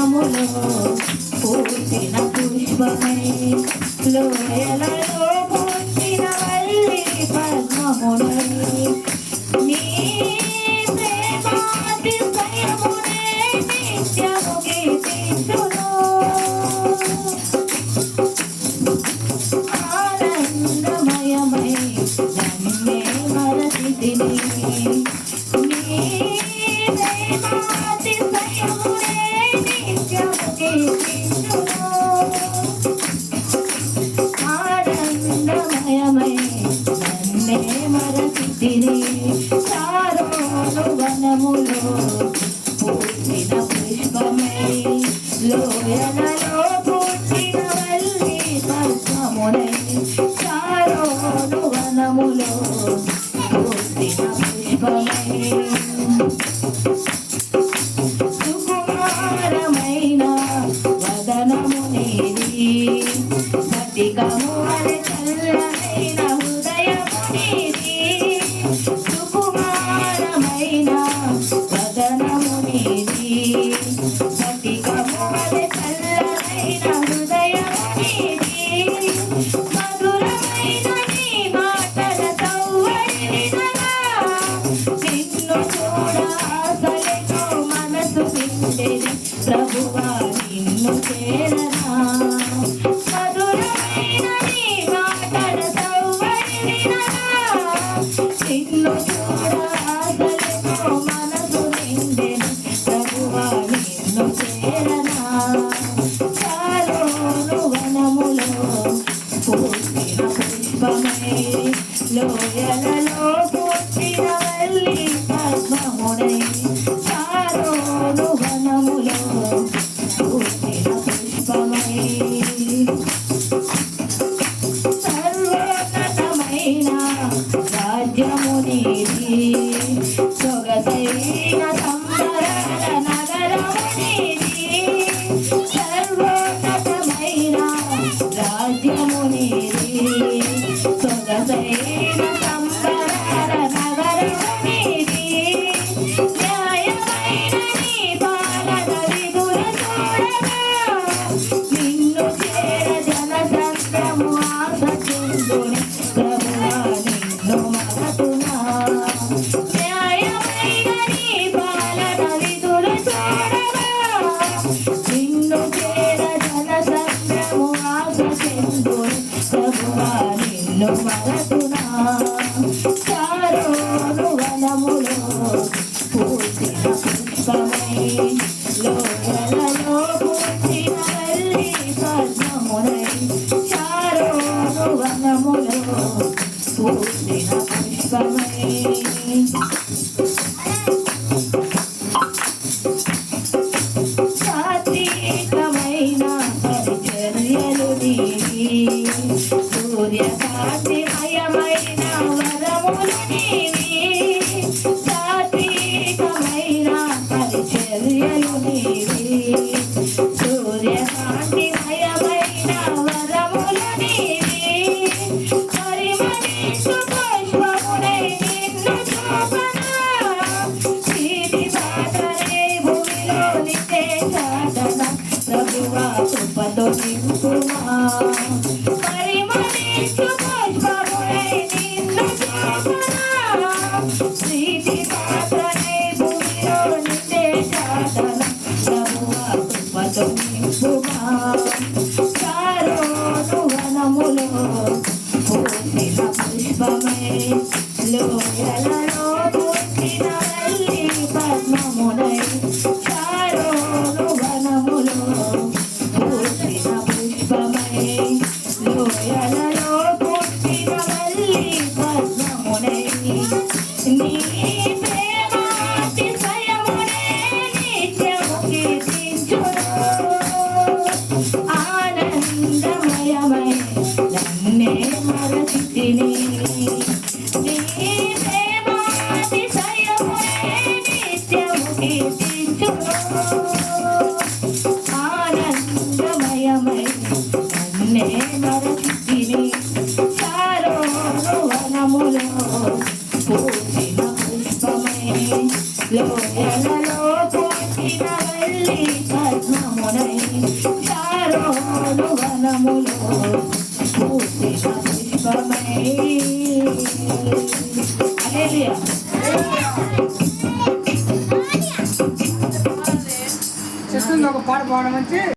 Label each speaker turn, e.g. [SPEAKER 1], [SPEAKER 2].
[SPEAKER 1] పద్మములో పూసిన పుష్పమై లోయలలో పూసిన వల్లి పద్మమునై నీ ప్రేమాతిశయమునే నిత్యము కీర్తించును ఆనందమయమై నన్నే మరచితిని నీ ప్రేమాతిశయమునే నిత్యము కీర్తించును ఆనందమయమై నన్నే మరచితిని చారోను వనములో పూసిన పుష్పమై లోయలలో పూసిన వల్లి పద్మమునై చారోను వనములో పూసిన పుష్పమై సుకుమారమైన వదనము నీది స్ఫటికము వలె చల్లనైన హృదయము నీది సుకుమారమైన వదనము నీది స్ఫటికము వలె చల్లనైన హృదయము నీది మధురమైన నీ మాటల సౌవడి వినగా నిన్ను చూడ ఆశలతో మనసు నిండెది ప్రభువా నిన్ను చేరనా మధురమైన నీ మాటల సౌవడి వినగా నిన్ను చూడ ఆశలతో మనసు నిండెది ప్రభువా నిన్ను చేరనా చారోను వనములో పూసిన పుష్పమై లోయలలో పూసిన వల్లి పద్మమునై చారోను వనములో పూసిన పుష్పమై సర్వోన్నతమైన రాజ్యము నీది సొగసైన సంబరాల నగరము నీది సర్వోన్నతమైన రాజ్యము నీది సొగసైన సంబరాల నగరము నీది న్యాయమైన నీ పాలన విధుల చూడగా నిన్ను చేర జనసంద్రము ఆశిందుని ప్రభువా నిన్ను మరతునా న్యాయమైన నీ పాలన విధుల చూడగా నిన్ను చేర జనసంద్రము ఆశిందుని ప్రభువా నిన్ను మరతునా చారోను వనములో పూసిన పుష్పమై లోయలలో పూసిన వల్లి పద్మమునై చారోను వనములో పూసిన పుష్పమై సాత్వికమైన పరిచర్యలు నీవి సూర్యకాంతిమయమైన వరములు నీవి సాత్వికమైన పరిచర్యలు నీవి సూర్యకాంతిమయమైన వరములు నీవి పరిమళించు పుష్పమునై నిన్ను చూపనా చీటి పాటలే భూమిలో నిత్య సాధన ప్రభువా కృపతో నింపుమా పరిమళించు పుష్పమునై నిన్ను చూపనా చీటి పాటలే భూమిలో నిత్య సాధన ప్రభువా కృపతో నింపుమా చారోను వనములో పూసిన పుష్పమై లోయలలో పూసిన వల్లి పద్మమునై చారోను వనములో పూసిన పుష్పమై లోయలలో పూసిన వల్లి పద్మమునై నీ ప్రేమాతిశయమునే నిత్యము కీర్తించును ఆనందమయమై నన్నే మరచితిని నీ ప్రేమాతిశయమునే నిత్యము కీర్తించును ఆనందమయమై నన్నే మరచితిని చారోను వనములో పూసిన పుష్పమై లోయలలో పూసిన వల్లి పద్మము హల్లెలూయా.
[SPEAKER 2] చెప్తుంది ఒక పాట పాడమని